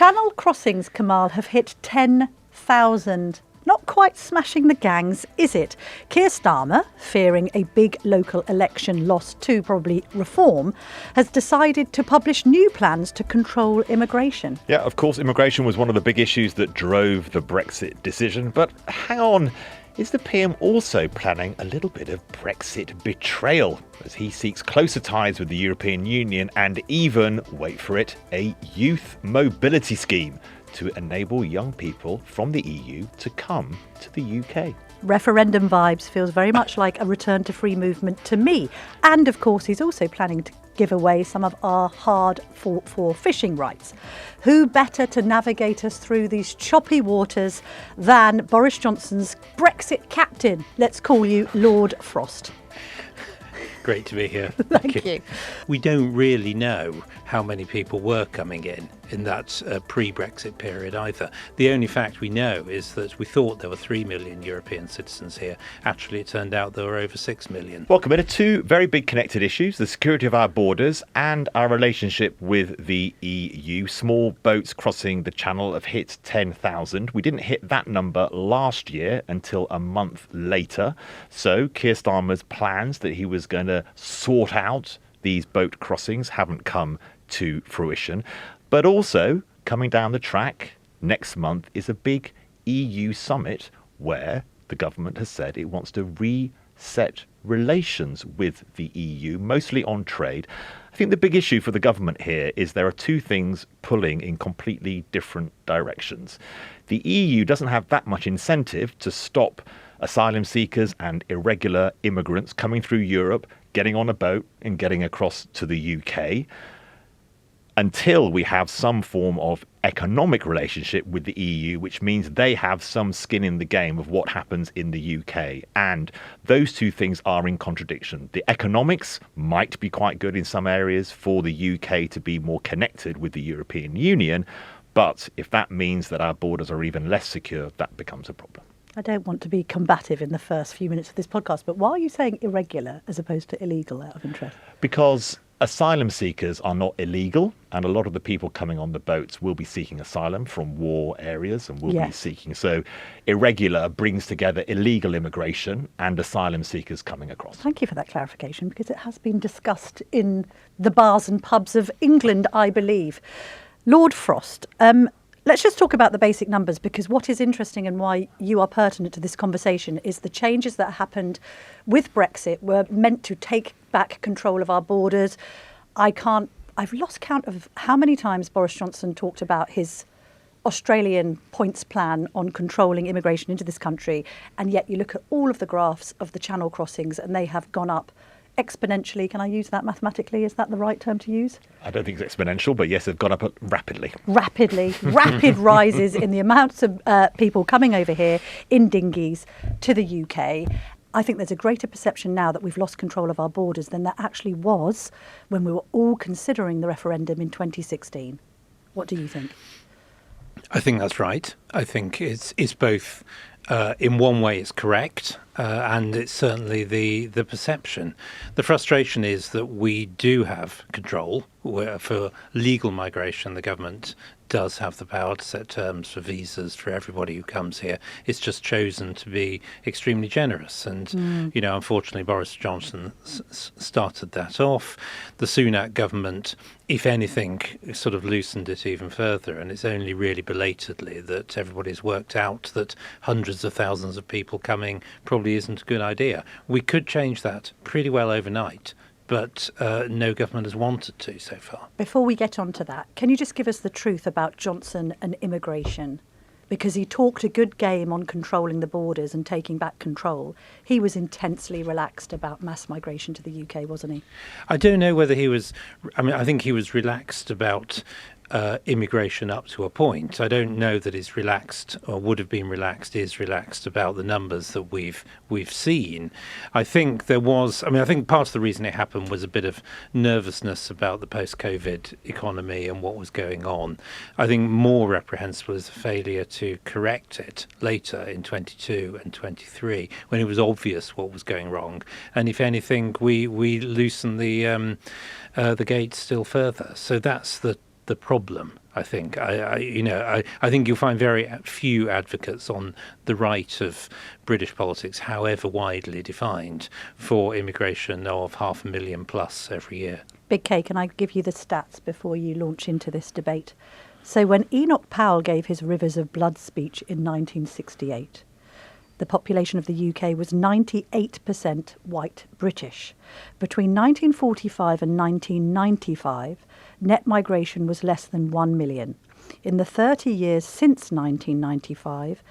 Channel crossings, Kamal, have hit 10,000. Not quite smashing the gangs, is it? Keir Starmer, fearing a big local election loss to probably reform, has decided to publish new plans to control immigration. Yeah, of course, immigration was one of the big issues that drove the Brexit decision. But hang on, is the PM also planning a little bit of Brexit betrayal as he seeks closer ties with the European Union and even, wait for it, a youth mobility scheme to enable young people from the EU to come to the UK. Referendum vibes, feels very much like a return to free movement to me. And of course, he's also planning to give away some of our hard fought for fishing rights. Who better to navigate us through these choppy waters than Boris Johnson's Brexit captain? Let's call you Lord Frost. Great to be here. Thank you. We don't really know how many people were coming in that pre-Brexit period either. The only fact we know is that we thought there were 3 million European citizens here. Actually, it turned out there were over 6 million. Welcome to two very big connected issues, the security of our borders and our relationship with the EU. Small boats crossing the channel have hit 10,000. We didn't hit that number last year until a month later. So Keir Starmer's plans that he was going to sort out these boat crossings haven't come to fruition. But also, coming down the track next month is a big EU summit where the government has said it wants to reset relations with the EU, mostly on trade. I think the big issue for the government here is there are two things pulling in completely different directions. The EU doesn't have that much incentive to stop asylum seekers and irregular immigrants coming through Europe, getting on a boat and getting across to the UK, until we have some form of economic relationship with the EU, which means they have some skin in the game of what happens in the UK. And those two things are in contradiction. The economics might be quite good in some areas for the UK to be more connected with the European Union, but if that means that our borders are even less secure, that becomes a problem. I don't want to be combative in the first few minutes of this podcast, but why are you saying irregular as opposed to illegal out of interest? Because asylum seekers are not illegal, and a lot of the people coming on the boats will be seeking asylum from war areas and will be seeking. So irregular brings together illegal immigration and asylum seekers coming across. Thank you for that clarification, because it has been discussed in the bars and pubs of England, I believe. Lord Frost, let's just talk about the basic numbers, because what is interesting and why you are pertinent to this conversation is the changes that happened with Brexit were meant to take back control of our borders. I've lost count of how many times Boris Johnson talked about his Australian points plan on controlling immigration into this country. And yet you look at all of the graphs of the channel crossings and they have gone up exponentially. Can I use that mathematically? Is that the right term to use? I don't think it's exponential, but yes, they've gone up rapidly. Rapid rises in the amounts of people coming over here in dinghies to the UK. I think there's a greater perception now that we've lost control of our borders than there actually was when we were all considering the referendum in 2016. What do you think? I think that's right. I think it's both. In one way, it's correct, and it's certainly the perception. The frustration is that we do have control for legal migration. The government does have the power to set terms for visas for everybody who comes here. It's just chosen to be extremely generous. And, unfortunately, Boris Johnson started that off. The Sunak government, if anything, sort of loosened it even further. And it's only really belatedly that everybody's worked out that hundreds of thousands of people coming probably isn't a good idea. We could change that pretty well overnight, but no government has wanted to so far. Before we get on to that, can you just give us the truth about Johnson and immigration? Because he talked a good game on controlling the borders and taking back control. He was intensely relaxed about mass migration to the UK, wasn't he? I don't know whether he was... I think he was relaxed about immigration up to a point. I don't know that he's relaxed or would have been relaxed, is relaxed about the numbers that we've seen. I think there was, I think part of the reason it happened was a bit of nervousness about the post-COVID economy and what was going on. I think more reprehensible is the failure to correct it later in 22 and 23 when it was obvious what was going wrong. And if anything, we loosen the gates still further. So that's the problem I think I think you'll find very few advocates on the right of British politics, however widely defined, for immigration of 500,000 plus every year. Big K, can I give you the stats before you launch into this debate? So when Enoch Powell gave his Rivers of Blood speech in 1968, the population of the UK was 98% white British. Between 1945 and 1995, net migration was less than 1 million. In the 30 years since 1995,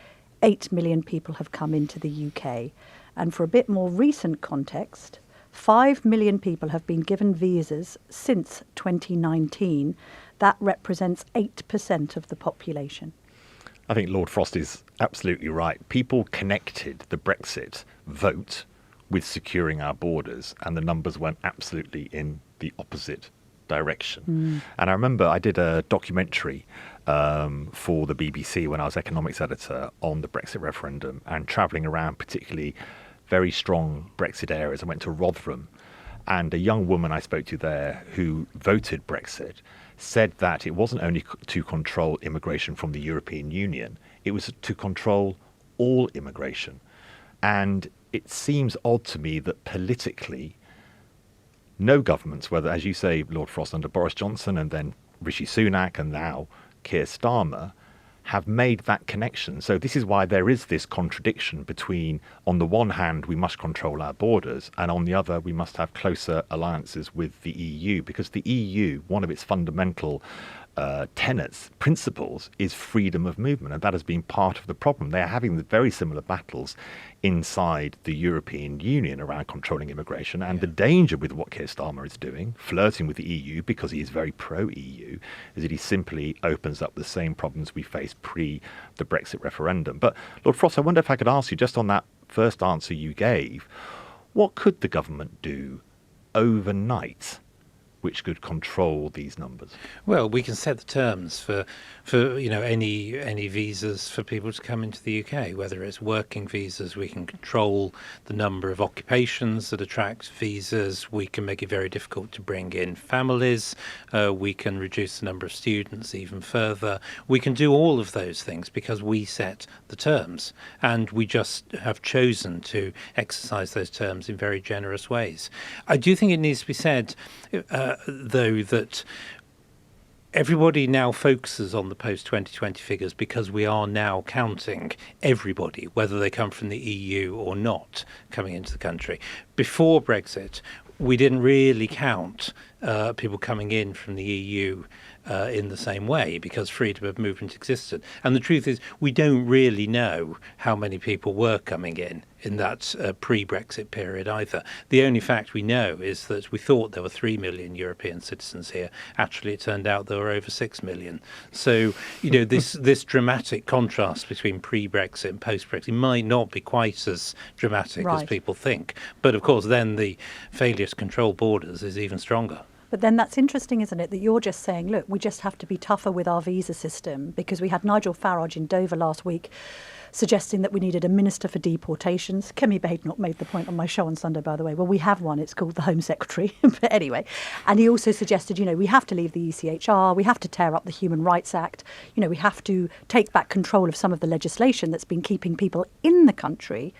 8 million people have come into the UK. And for a bit more recent context, 5 million people have been given visas since 2019. That represents 8% of the population. I think Lord Frost is absolutely right. People connected the Brexit vote with securing our borders, and the numbers went absolutely in the opposite direction. And I remember I did a documentary for the BBC when I was economics editor on the Brexit referendum, and travelling around particularly very strong Brexit areas. I went to Rotherham, and a young woman I spoke to there who voted Brexit said that it wasn't only to control immigration from the European Union, it was to control all immigration. And it seems odd to me that politically, no governments, whether, as you say, Lord Frost, under Boris Johnson and then Rishi Sunak and now Keir Starmer, have made that connection. So this is why there is this contradiction between, on the one hand, we must control our borders, and on the other, we must have closer alliances with the EU, because the EU, one of its fundamental tenets, principles, is freedom of movement, and that has been part of the problem. They are having the very similar battles inside the European Union around controlling immigration, and the danger with what Keir Starmer is doing, flirting with the EU because he is very pro-EU, is that he simply opens up the same problems we faced pre the Brexit referendum. But Lord Frost, I wonder if I could ask you, just on that first answer you gave, what could the government do overnight which could control these numbers? Well, we can set the terms for any visas for people to come into the UK, whether it's working visas. We can control the number of occupations that attract visas. We can make it very difficult to bring in families. We can reduce the number of students even further. We can do all of those things because we set the terms, and we just have chosen to exercise those terms in very generous ways. I do think it needs to be said, though, that everybody now focuses on the post-2020 figures because we are now counting everybody, whether they come from the EU or not, coming into the country. Before Brexit, we didn't really count people coming in from the EU in the same way because freedom of movement existed. And the truth is, we don't really know how many people were coming in that pre-Brexit period either. The only fact we know is that we thought there were 3 million European citizens here. Actually, it turned out there were over 6 million. So, this dramatic contrast between pre-Brexit and post-Brexit might not be quite as dramatic as people think. But of course, then the failure to control borders is even stronger. But then that's interesting, isn't it, that you're just saying, look, we just have to be tougher with our visa system, because we had Nigel Farage in Dover last week suggesting that we needed a minister for deportations. Kemi Badenoch made the point on my show on Sunday, by the way. Well, we have one. It's called the Home Secretary. But anyway, and he also suggested, we have to leave the ECHR. We have to tear up the Human Rights Act. We have to take back control of some of the legislation that's been keeping people in the country,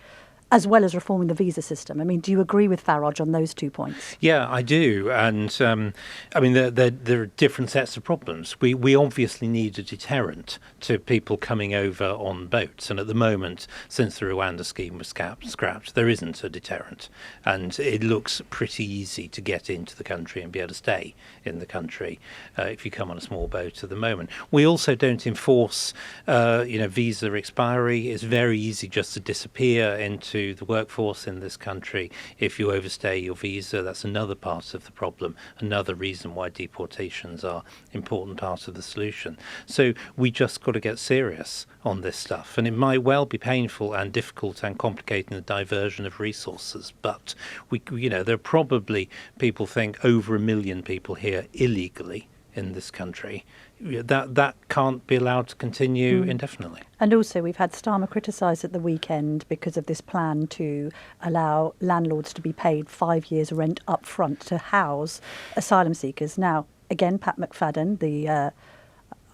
as well as reforming the visa system. I mean, do you agree with Farage on those 2 points? Yeah, I do. And there are different sets of problems. We obviously need a deterrent to people coming over on boats. And at the moment, since the Rwanda scheme was scrapped, there isn't a deterrent. And it looks pretty easy to get into the country and be able to stay in the country if you come on a small boat at the moment. We also don't enforce, visa expiry. It's very easy just to disappear into the workforce in this country if you overstay your visa. That's another part of the problem, another reason why deportations are an important part of the solution. So we just got to get serious on this stuff, and it might well be painful and difficult and complicating the diversion of resources, but there are probably, people think, over 1 million people here illegally in this country. That can't be allowed to continue indefinitely. And also, we've had Starmer criticised at the weekend because of this plan to allow landlords to be paid 5 years' rent up front to house asylum seekers. Now, again, Pat McFadden, the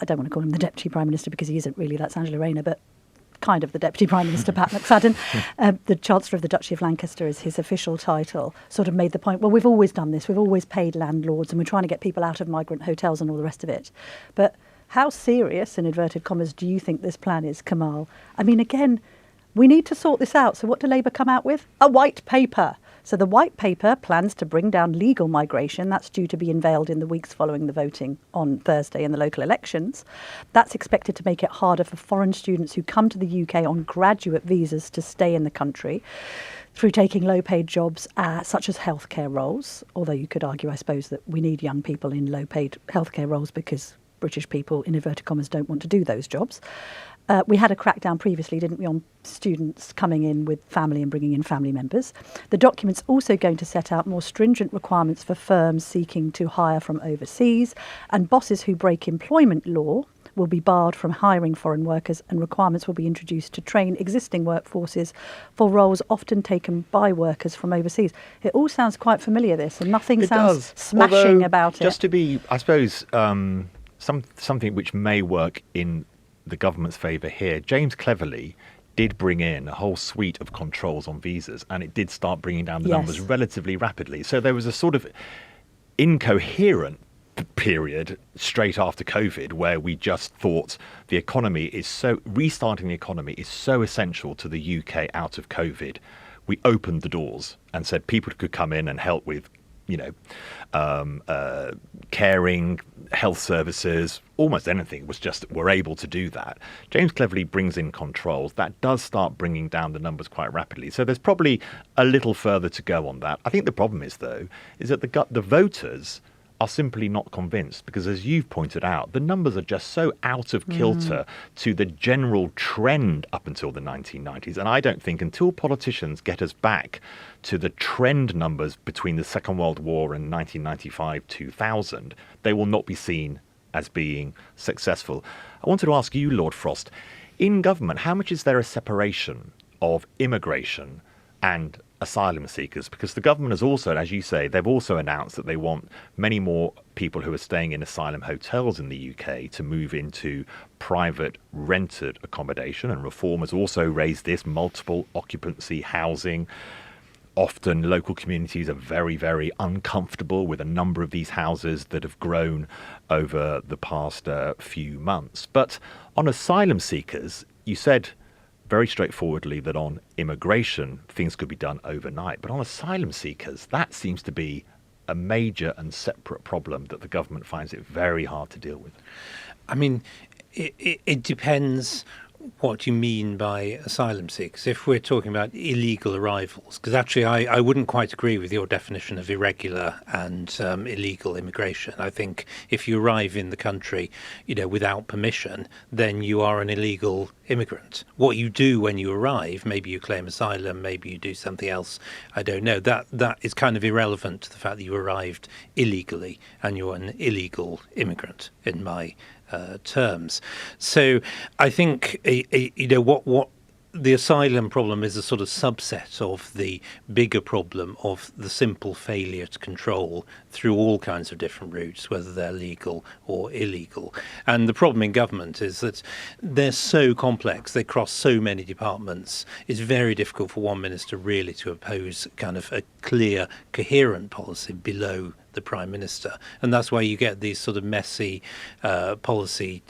I don't want to call him the Deputy Prime Minister because he isn't really, that's Angela Rayner, but kind of the Deputy Prime Minister, Pat McFadden, the Chancellor of the Duchy of Lancaster is his official title, sort of made the point, well, we've always done this, we've always paid landlords and we're trying to get people out of migrant hotels and all the rest of it. But how serious, in inverted commas, do you think this plan is, Kamal? I mean, again, we need to sort this out. So what do Labour come out with? A white paper. So the white paper plans to bring down legal migration. That's due to be unveiled in the weeks following the voting on Thursday in the local elections. That's expected to make it harder for foreign students who come to the UK on graduate visas to stay in the country through taking low-paid jobs such as healthcare roles, although you could argue, I suppose, that we need young people in low-paid healthcare roles because British people, in inverted commas, don't want to do those jobs. We had a crackdown previously, didn't we, on students coming in with family and bringing in family members. The document's also going to set out more stringent requirements for firms seeking to hire from overseas, and bosses who break employment law will be barred from hiring foreign workers, and requirements will be introduced to train existing workforces for roles often taken by workers from overseas. It all sounds quite familiar, this, and nothing sounds smashing about it. Just to be, I suppose, something which may work in the government's favour here, James Cleverly did bring in a whole suite of controls on visas, and it did start bringing down the numbers relatively rapidly. So there was a sort of incoherent period straight after COVID where we just thought restarting the economy is so essential to the UK out of COVID. We opened the doors and said people could come in and help with caring, health services, almost anything was just, we're able to do that. James Cleverly brings in controls. That does start bringing down the numbers quite rapidly. So there's probably a little further to go on that. I think the problem is, though, is that the voters are simply not convinced because, as you've pointed out, the numbers are just so out of kilter to the general trend up until the 1990s. And I don't think until politicians get us back to the trend numbers between the Second World War and 1995-2000, they will not be seen as being successful. I wanted to ask you, Lord Frost, in government, how much is there a separation of immigration and asylum seekers? Because the government has also, as you say, they've also announced that they want many more people who are staying in asylum hotels in the UK to move into private rented accommodation, and Reform has also raised this multiple occupancy housing. Often local communities are very, very uncomfortable with a number of these houses that have grown over the past few months. But on asylum seekers, you said very straightforwardly that on immigration, things could be done overnight. But on asylum seekers, that seems to be a major and separate problem that the government finds it very hard to deal with. I mean, it depends what you mean by asylum seekers. If we're talking about illegal arrivals, because actually I wouldn't quite agree with your definition of irregular and illegal immigration. I think if you arrive in the country, without permission, then you are an illegal immigrant. What you do when you arrive, maybe you claim asylum, maybe you do something else, I don't know. That is kind of irrelevant to the fact that you arrived illegally and you're an illegal immigrant in my terms. So I think what the asylum problem is a sort of subset of the bigger problem of the simple failure to control through all kinds of different routes, whether they're legal or illegal. And the problem in government is that they're so complex, they cross so many departments. It's very difficult for one minister really to oppose kind of a clear, coherent policy below the Prime Minister. And that's why you get these sort of messy policy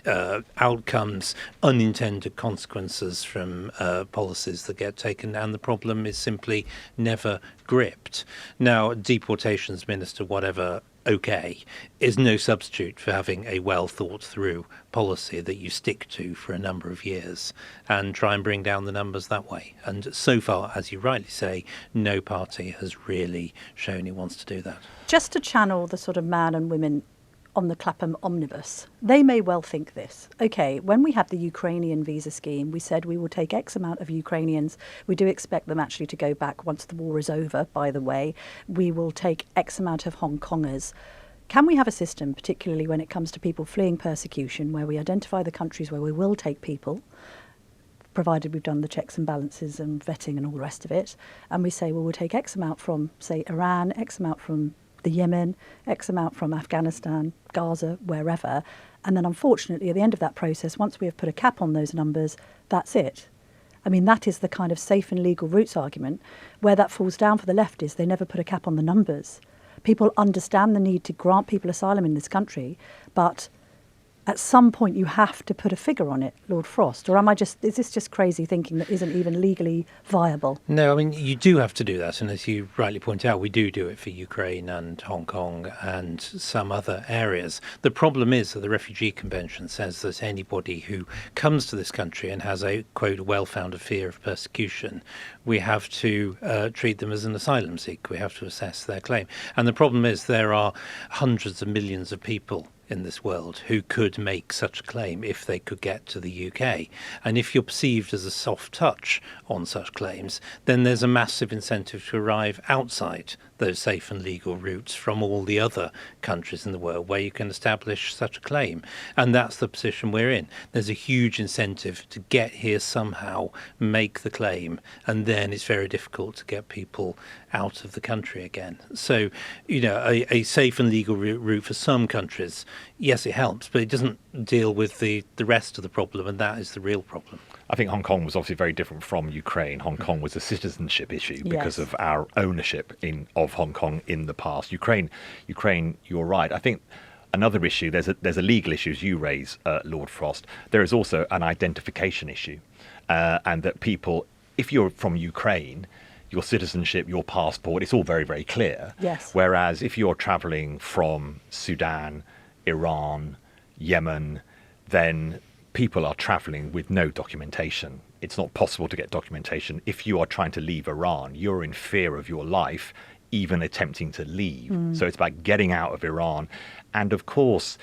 outcomes, unintended consequences from policies that get taken, and the problem is simply never gripped. Now, deportations minister, whatever, okay, is no substitute for having a well thought through policy that you stick to for a number of years and try and bring down the numbers that way. And so far, as you rightly say, no party has really shown it wants to do that. Just to channel the sort of man and women on the Clapham omnibus, they may well think this. OK, when we had the Ukrainian visa scheme, we said we will take X amount of Ukrainians. We do expect them actually to go back once the war is over, by the way. We will take X amount of Hong Kongers. Can we have a system, particularly when it comes to people fleeing persecution, where we identify the countries where we will take people, provided we've done the checks and balances and vetting and all the rest of it, and we say, well, we'll take X amount from, say, Iran, X amount from the Yemen, X amount from Afghanistan, Gaza, wherever, And then unfortunately, at the end of that process, once we have put a cap on those numbers, that's it. I mean, that is the kind of safe and legal routes argument. Where that falls down for the left is they never put a cap on the numbers. People understand the need to grant people asylum in this country, but at some point you have to put a figure on it, Lord Frost. Or is this just crazy thinking that isn't even legally viable? No, I mean, you do have to do that. And as you rightly point out, we do it for Ukraine and Hong Kong and some other areas. The problem is that the Refugee Convention says that anybody who comes to this country and has a, quote, well-founded fear of persecution, we have to treat them as an asylum seeker. We have to assess their claim. And the problem is there are hundreds of millions of people in this world who could make such a claim if they could get to the UK. And if you're perceived as a soft touch on such claims, then there's a massive incentive to arrive outside those safe and legal routes from all the other countries in the world where you can establish such a claim. And that's the position we're in. There's a huge incentive to get here somehow, make the claim, and then it's very difficult to get people out of the country again. So, a safe and legal route for some countries, yes, it helps, but it doesn't deal with the rest of the problem, and that is the real problem. I think Hong Kong was obviously very different from Ukraine. Hong Kong was a citizenship issue because Yes. of our ownership of Hong Kong in the past. Ukraine, you're right. I think another issue, there's a legal issue, as you raise, Lord Frost. There is also an identification issue, and that people, if you're from Ukraine, your citizenship, your passport, it's all very, very clear. Yes. Whereas if you're travelling from Sudan, Iran, Yemen, then people are travelling with no documentation. It's not possible to get documentation. If you are trying to leave Iran, you're in fear of your life, even attempting to leave. So it's about getting out of Iran. And of course,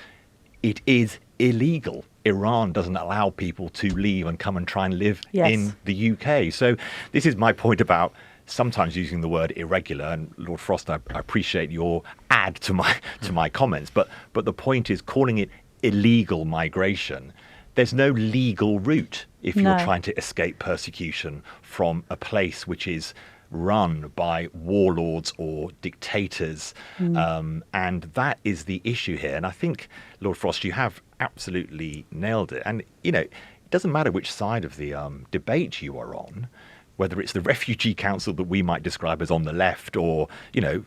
it is illegal. Iran doesn't allow people to leave and come and try and live Yes. in the UK. So this is my point about sometimes using the word irregular. And Lord Frost, I appreciate your add to my comments. But the point is, calling it illegal migration, there's no legal route if you're No. trying to escape persecution from a place which is run by warlords or dictators. And that is the issue here. And I think, Lord Frost, you have absolutely nailed it. And, it doesn't matter which side of the debate you are on, whether it's the Refugee Council that we might describe as on the left or,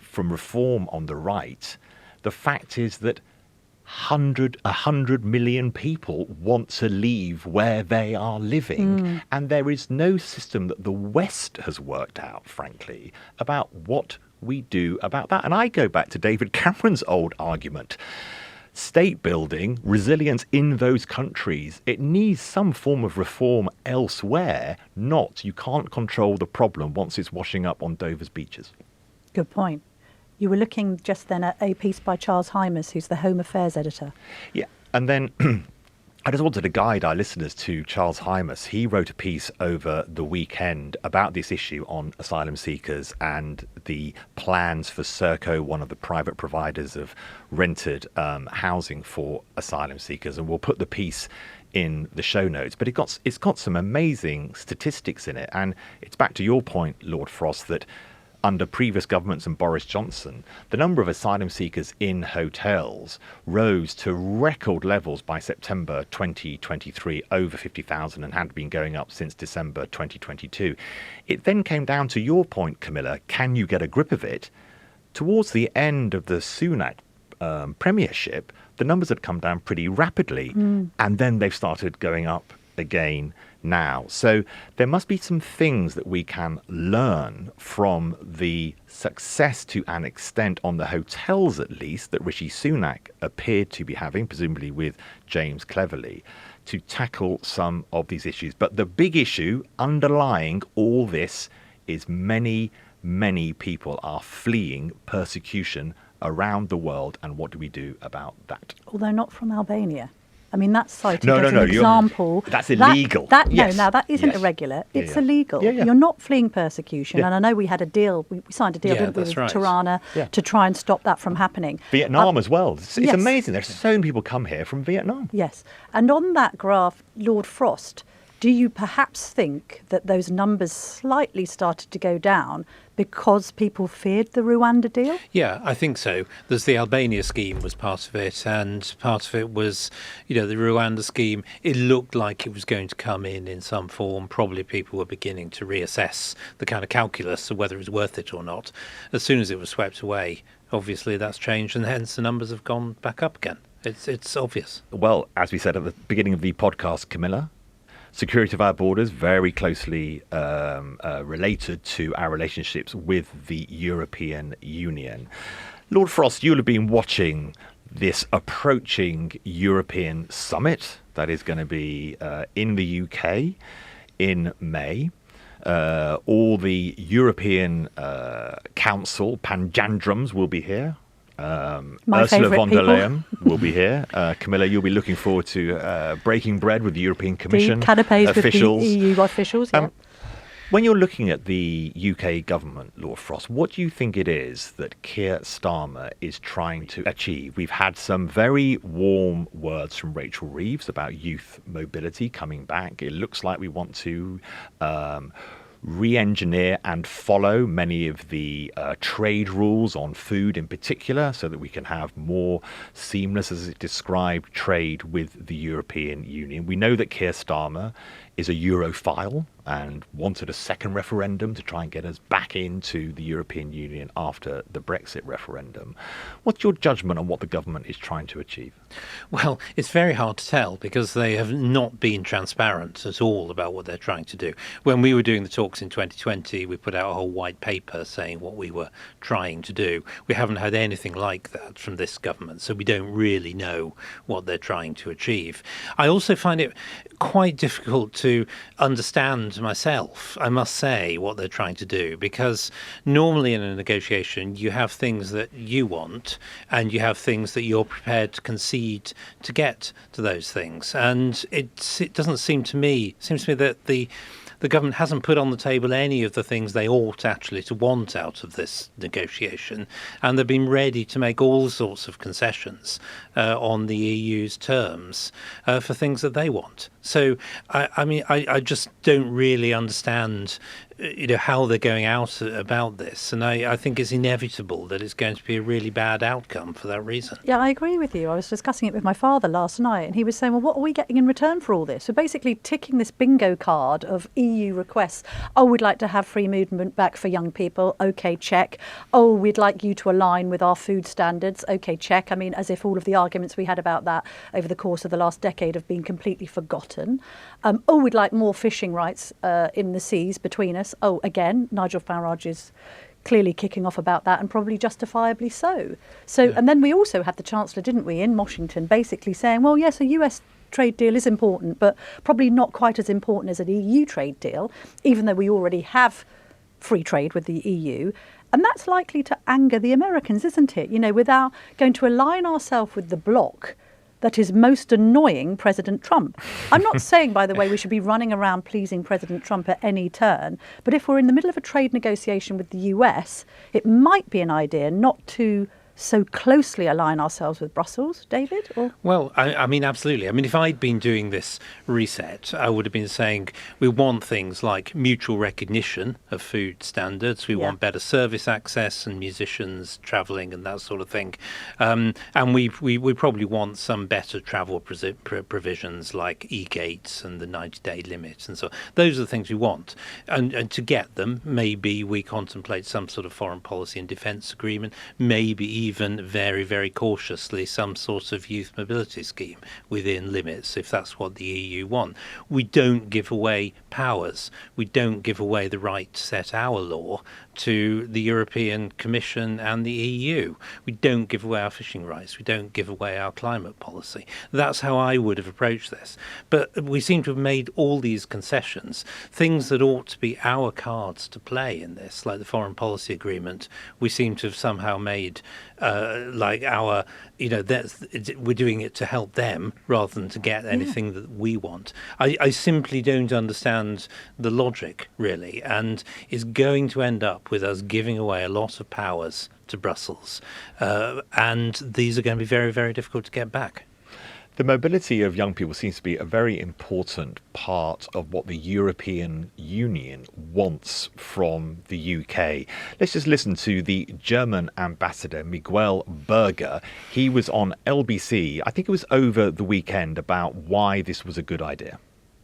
from Reform on the right. The fact is that 100 million people want to leave where they are living. And there is no system that the West has worked out, frankly, about what we do about that. And I go back to David Cameron's old argument. State building, resilience in those countries, it needs some form of reform elsewhere, you can't control the problem once it's washing up on Dover's beaches. Good point. You were looking just then at a piece by Charles Hymas, who's the Home Affairs editor. Yeah, and then I just wanted to guide our listeners to Charles Hymas. He wrote a piece over the weekend about this issue on asylum seekers and the plans for Serco, one of the private providers of rented housing for asylum seekers. And we'll put the piece in the show notes. But it's got some amazing statistics in it. And it's back to your point, Lord Frost, that under previous governments and Boris Johnson, the number of asylum seekers in hotels rose to record levels by September 2023, over 50,000, and had been going up since December 2022. It then came down to your point, Camilla, can you get a grip of it? Towards the end of the Sunak premiership, the numbers had come down pretty rapidly, and then they've started going up again now. So there must be some things that we can learn from the success, to an extent, on the hotels at least, that Rishi Sunak appeared to be having, presumably with James Cleverly, to tackle some of these issues. But the big issue underlying all this is many people are fleeing persecution around the world. And what do we do about that? Although not from Albania. I mean, that's cited No, as no, an no, example. that's illegal. No, now that isn't Yes. irregular. It's Yeah. illegal. Yeah. You're not fleeing persecution. Yeah. And I know we had a deal. We signed a deal, Yeah, didn't we, that's with right. Tirana Yeah. to try and stop that from happening. Vietnam as well. It's yes. amazing. There's so many people come here from Vietnam. Yes. And on that graph, Lord Frost, Do you perhaps think that those numbers slightly started to go down because people feared the Rwanda deal? Yeah, I think so. There's the Albania scheme was part of it, and part of it was, the Rwanda scheme. It looked like it was going to come in some form. Probably people were beginning to reassess the kind of calculus of whether it was worth it or not. As soon as it was swept away, obviously that's changed, and hence the numbers have gone back up again. It's obvious. Well, as we said at the beginning of the podcast, Camilla, security of our borders very closely related to our relationships with the European Union. Lord Frost, you'll have been watching this approaching European summit that is going to be in the UK in May. All the European Council panjandrums will be here. My Ursula favourite von der people. Leyen will be here. Camilla, you'll be looking forward to breaking bread with the European Commission Canapes officials. with the EU officials, yeah. When you're looking at the UK government, Lord Frost, what do you think it is that Keir Starmer is trying to achieve? We've had some very warm words from Rachel Reeves about youth mobility coming back. It looks like we want to re-engineer and follow many of the trade rules on food in particular so that we can have more seamless, as it described, trade with the European Union. We know that Keir Starmer is a Europhile and wanted a second referendum to try and get us back into the European Union after the Brexit referendum. What's your judgment on what the government is trying to achieve? Well, it's very hard to tell because they have not been transparent at all about what they're trying to do. When we were doing the talks in 2020, we put out a whole white paper saying what we were trying to do. We haven't had anything like that from this government, so we don't really know what they're trying to achieve. I also find it quite difficult to understand myself, I must say, what they're trying to do, because normally in a negotiation you have things that you want and you have things that you're prepared to concede to get to those things, and it doesn't seem to me that the government hasn't put on the table any of the things they ought actually to want out of this negotiation, and they've been ready to make all sorts of concessions on the EU's terms for things that they want. So, I just don't really understand how they're going out about this, and I think it's inevitable that it's going to be a really bad outcome for that reason. Yeah, I agree with you. I was discussing it with my father last night, and he was saying, well, what are we getting in return for all this? We're basically ticking this bingo card of EU requests. Oh, we'd like to have free movement back for young people. OK, check. Oh, we'd like you to align with our food standards. OK, check. I mean, as if all of the arguments we had about that over the course of the last decade have been completely forgotten. Oh, we'd like more fishing rights in the seas between us. Oh, again, Nigel Farage is clearly kicking off about that, and probably justifiably so. Yeah. And then we also had the Chancellor, didn't we, in Washington, basically saying, well, yes, a US trade deal is important, but probably not quite as important as an EU trade deal, even though we already have free trade with the EU. And that's likely to anger the Americans, isn't it? Without going to align ourselves with the bloc that is most annoying President Trump. I'm not saying, by the way, we should be running around pleasing President Trump at any turn, but if we're in the middle of a trade negotiation with the US, it might be an idea not to so closely align ourselves with Brussels, David? Well, I mean, absolutely. I mean, if I'd been doing this reset, I would have been saying we want things like mutual recognition of food standards. We want better service access and musicians travelling and that sort of thing. And we probably want some better travel provisions like e-gates and the 90-day limit and so on. Those are the things we want. And to get them, maybe we contemplate some sort of foreign policy and defence agreement, maybe even very, very cautiously some sort of youth mobility scheme within limits, if that's what the EU want. We don't give away powers. We don't give away the right to set our law to the European Commission and the EU. We don't give away our fishing rights. We don't give away our climate policy. That's how I would have approached this. But we seem to have made all these concessions, things that ought to be our cards to play in this, like the foreign policy agreement. We seem to have somehow made like our, we're doing it to help them rather than to get anything that we want. I simply don't understand the logic, really, and is going to end up with us giving away a lot of powers to Brussels. And these are going to be very, very difficult to get back. The mobility of young people seems to be a very important part of what the European Union wants from the UK. Let's just listen to the German ambassador, Miguel Berger. He was on LBC, I think it was over the weekend, about why this was a good idea.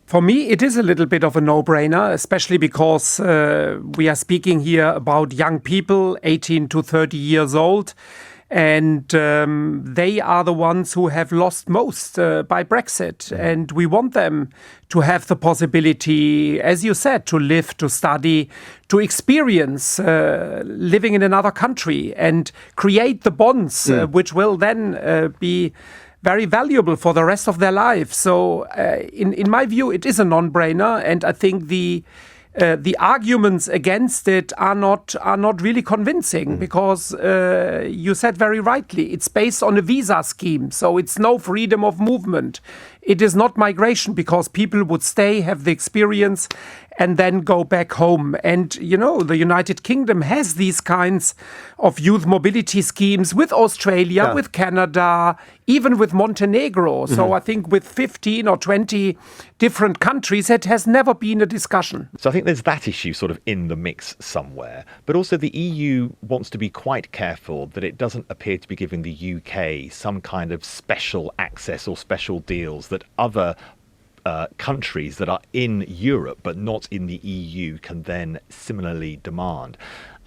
For me, it is a little bit of a no-brainer, especially because we are speaking here about young people, 18 to 30 years old. And they are the ones who have lost most by Brexit. And we want them to have the possibility, as you said, to live, to study, to experience living in another country and create the bonds which will then be very valuable for the rest of their life. So in my view, it is a non-brainer. And I think the arguments against it are not really convincing because you said very rightly, it's based on a visa scheme. So it's no freedom of movement. It is not migration because people would stay, have the experience and then go back home. And, you know, the United Kingdom has these kinds of youth mobility schemes with Australia, with Canada, even with Montenegro. So I think with 15 or 20 different countries, it has never been a discussion. So I think there's that issue sort of in the mix somewhere. But also the EU wants to be quite careful that it doesn't appear to be giving the UK some kind of special access or special deals that other countries that are in Europe but not in the EU can then similarly demand.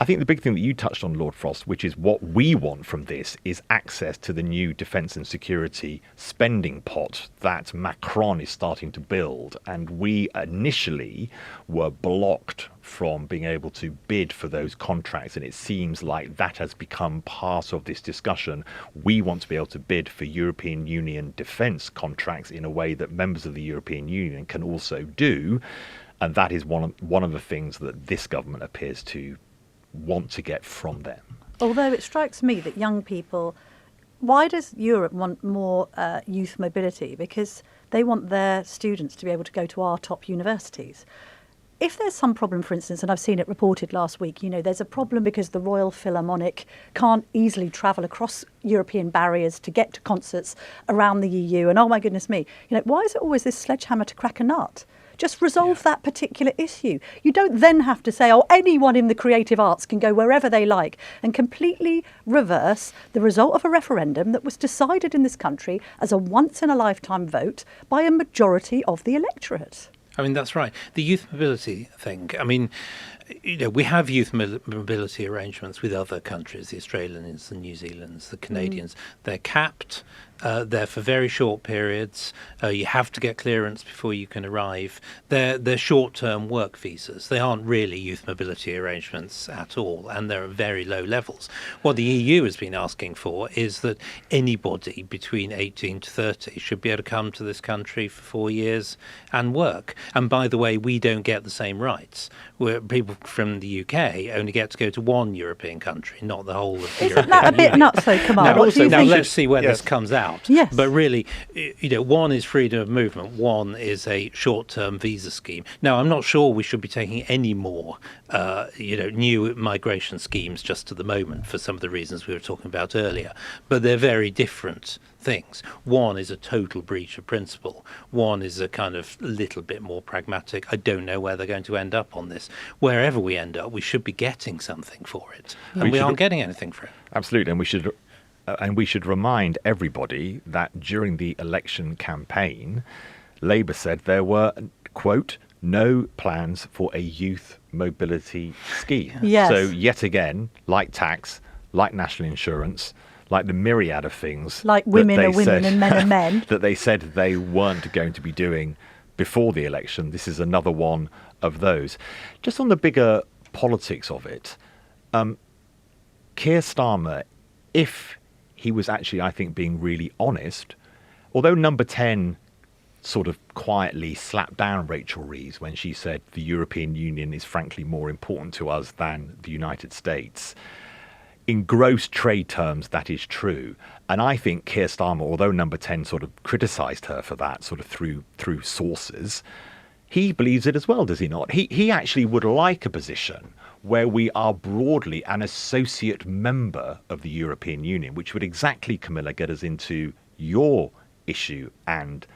I think the big thing that you touched on, Lord Frost, which is what we want from this, is access to the new defence and security spending pot that Macron is starting to build. And we initially were blocked from being able to bid for those contracts. And it seems like that has become part of this discussion. We want to be able to bid for European Union defence contracts in a way that members of the European Union can also do. And that is one of the things that this government appears to want to get from them. Although it strikes me that young people, why does Europe want more youth mobility? Because they want their students to be able to go to our top universities. If there's some problem, for instance, and I've seen it reported last week, you know, there's a problem because the Royal Philharmonic can't easily travel across European barriers to get to concerts around the EU. And oh my goodness me, you know, why is it always this sledgehammer to crack a nut? Just resolve that particular issue. You don't then have to say, oh, anyone in the creative arts can go wherever they like, and completely reverse the result of a referendum that was decided in this country as a once-in-a-lifetime vote by a majority of the electorate. I mean, that's right. The youth mobility thing, I mean, you know, we have youth mobility arrangements with other countries, the Australians, the New Zealanders, the Canadians. They're capped. They're for very short periods. You have to get clearance before you can arrive. They're short-term work visas. They aren't really youth mobility arrangements at all, and they're at very low levels. What the EU has been asking for is that anybody between 18 to 30 should be able to come to this country for 4 years and work. And by the way, we don't get the same rights. Where people from the UK only get to go to one European country, not the whole of the European Isn't that a bit Union. nuts, though? Come on. Now, What do you think? let's see where this comes out. Yes. But really, you know, one is freedom of movement, one is a short-term visa scheme. Now, I'm not sure we should be taking any more, new migration schemes just at the moment for some of the reasons we were talking about earlier. But they're very different things. One is a total breach of principle. One is a kind of little bit more pragmatic. I don't know where they're going to end up on this. Wherever we end up, we should be getting something for it. And we aren't getting anything for it. Absolutely. And we should remind everybody that during the election campaign, Labour said there were, quote, no plans for a youth mobility scheme. Yes. So yet again, like tax, like national insurance, like the myriad of things. Like women are women and men are men. That they said they weren't going to be doing before the election. This is another one of those. Just on the bigger politics of it, Keir Starmer, if he was actually, I think, being really honest, although Number 10 sort of quietly slapped down Rachel Reeves when she said the European Union is frankly more important to us than the United States. In gross trade terms, that is true. And I think Keir Starmer, although Number 10 sort of criticised her for that, sort of through sources, he believes it as well, does he not? He actually would like a position where we are broadly an associate member of the European Union, which would exactly, Camilla, get us into your issue and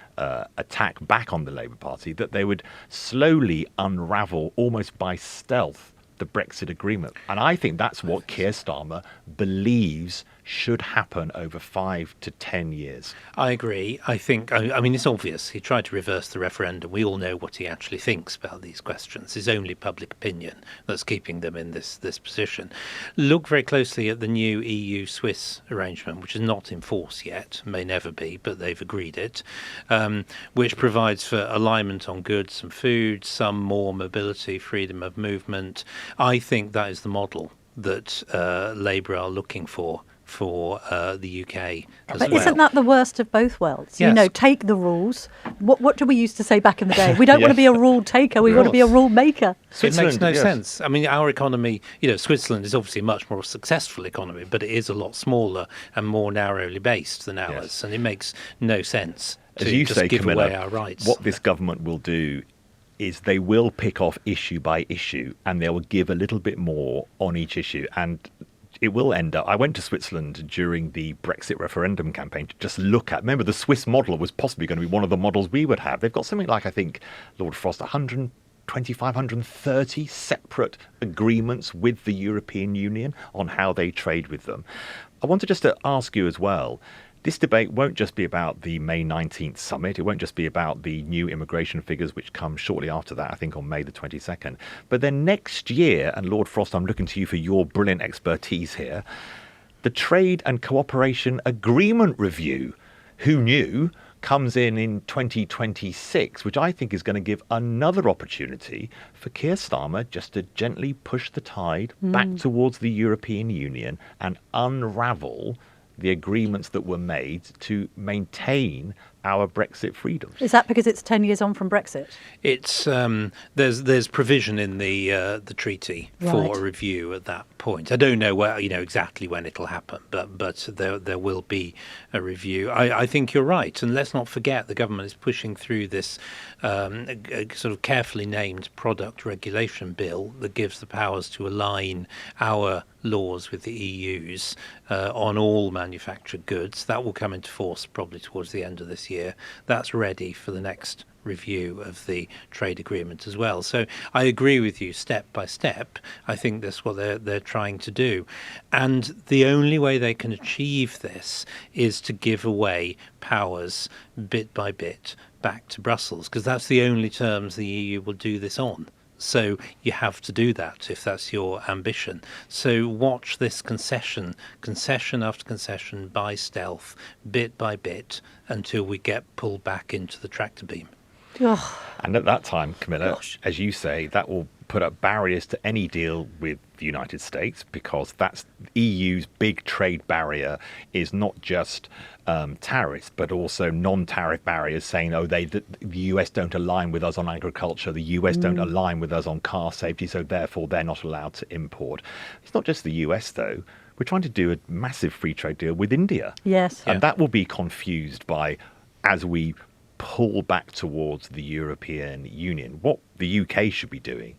attack back on the Labour Party, that they would slowly unravel almost by stealth the Brexit agreement. And I think that's what Keir Starmer believes should happen over 5 to 10 years. I agree. I mean, it's obvious. He tried to reverse the referendum. We all know what he actually thinks about these questions. It's only public opinion that's keeping them in this position. Look very closely at the new EU-Swiss arrangement, which is not in force yet, may never be, but they've agreed it, which provides for alignment on goods and food, some more mobility, freedom of movement. I think that is the model that Labour are looking for the UK as but well. isn't that the worst of both worlds? Yes. You know, take the rules. What do we used to say back in the day? We don't want to be a rule taker, we want to be a rule maker. It makes no yes. sense. I mean, our economy, Switzerland is obviously a much more successful economy, but it is a lot smaller and more narrowly based than ours, Yes. and it makes no sense to As you just say, give Camilla, away our rights. what this government will do is they will pick off issue by issue and they will give a little bit more on each issue. And it will end up. I went to Switzerland during the Brexit referendum campaign to just look at. Remember, the Swiss model was possibly going to be one of the models we would have. They've got something like, I think, Lord Frost, 125, 130 separate agreements with the European Union on how they trade with them. I wanted just to ask you as well. This debate won't just be about the May 19th summit. It won't just be about the new immigration figures, which come shortly after that, I think on May the 22nd. But then next year, and Lord Frost, I'm looking to you for your brilliant expertise here, the Trade and Cooperation Agreement Review, who knew, comes in 2026, which I think is going to give another opportunity for Keir Starmer just to gently push the tide back towards the European Union and unravel the agreements that were made to maintain our Brexit freedoms. Is that because it's 10 years on from Brexit? It's there's provision in the treaty for Right. a review at that point. I don't know where exactly when it'll happen, but there will be a review. I think you're right, and let's not forget the government is pushing through this a sort of carefully named product regulation bill that gives the powers to align our laws with the EU's on all manufactured goods. That will come into force probably towards the end of this year. That's ready for the next review of the trade agreement as well. So I agree with you step by step. I think that's what they're trying to do. And the only way they can achieve this is to give away powers bit by bit back to Brussels, because that's the only terms the EU will do this on. So you have to do that if that's your ambition. So watch this concession after concession by stealth, bit by bit, until we get pulled back into the tractor beam. Oh, And at that time, Camilla, Gosh. as you say, that will put up barriers to any deal with the United States, because that's EU's big trade barrier is not just tariffs, but also non-tariff barriers saying, the US don't align with us on agriculture, the US don't align with us on car safety, so therefore they're not allowed to import. It's not just the US, though. We're trying to do a massive free trade deal with India. yes. And that will be confused by, as we pull back towards the European Union. What the UK should be doing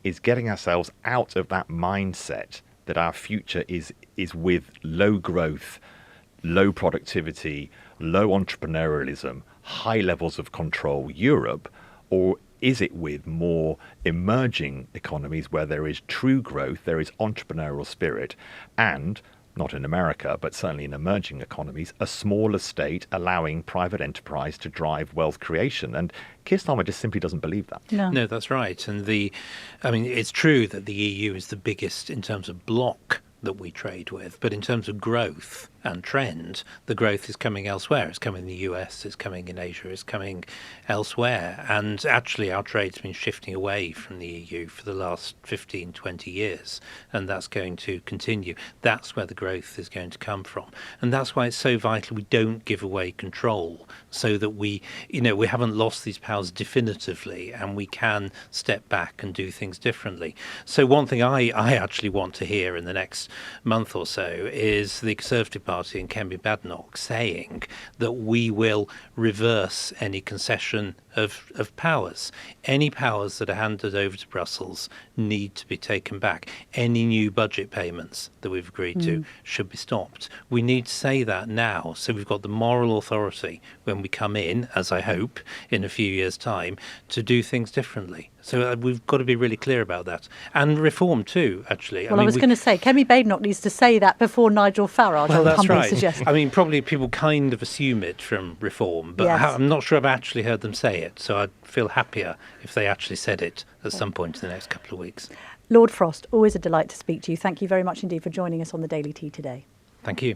is getting ourselves out of that mindset that our future is with low growth, low productivity, low entrepreneurialism, high levels of control Europe, or is it with more emerging economies where there is true growth, there is entrepreneurial spirit, and not in America, but certainly in emerging economies, a smaller state allowing private enterprise to drive wealth creation. And Keir Starmer just simply doesn't believe that. No, that's right. And it's true that the EU is the biggest in terms of bloc that we trade with, but in terms of growth and trend, the growth is coming elsewhere. It's coming in the US, it's coming in Asia, it's coming elsewhere. And actually our trade's been shifting away from the EU for the last 15, 20 years, and that's going to continue. That's where the growth is going to come from. And that's why it's so vital we don't give away control, so that we haven't lost these powers definitively and we can step back and do things differently. So one thing I actually want to hear in the next month or so is the Conservative Party and Kemi Badenoch saying that we will reverse any concession of powers. Any powers that are handed over to Brussels need to be taken back. Any new budget payments that we've agreed to should be stopped. We need to say that now, so we've got the moral authority when we come in, as I hope, in a few years' time, to do things differently. So we've got to be really clear about that. And reform too, actually. Well, I was going to say, Kemi Badenoch needs to say that before Nigel Farage, well, I would that's humbly right. suggest. I mean, probably people kind of assume it from reform, but Yes. I'm not sure I've actually heard them say it. So I'd feel happier if they actually said it at some point in the next couple of weeks. Lord Frost, always a delight to speak to you. Thank you very much indeed for joining us on the Daily Tea today. Thank you.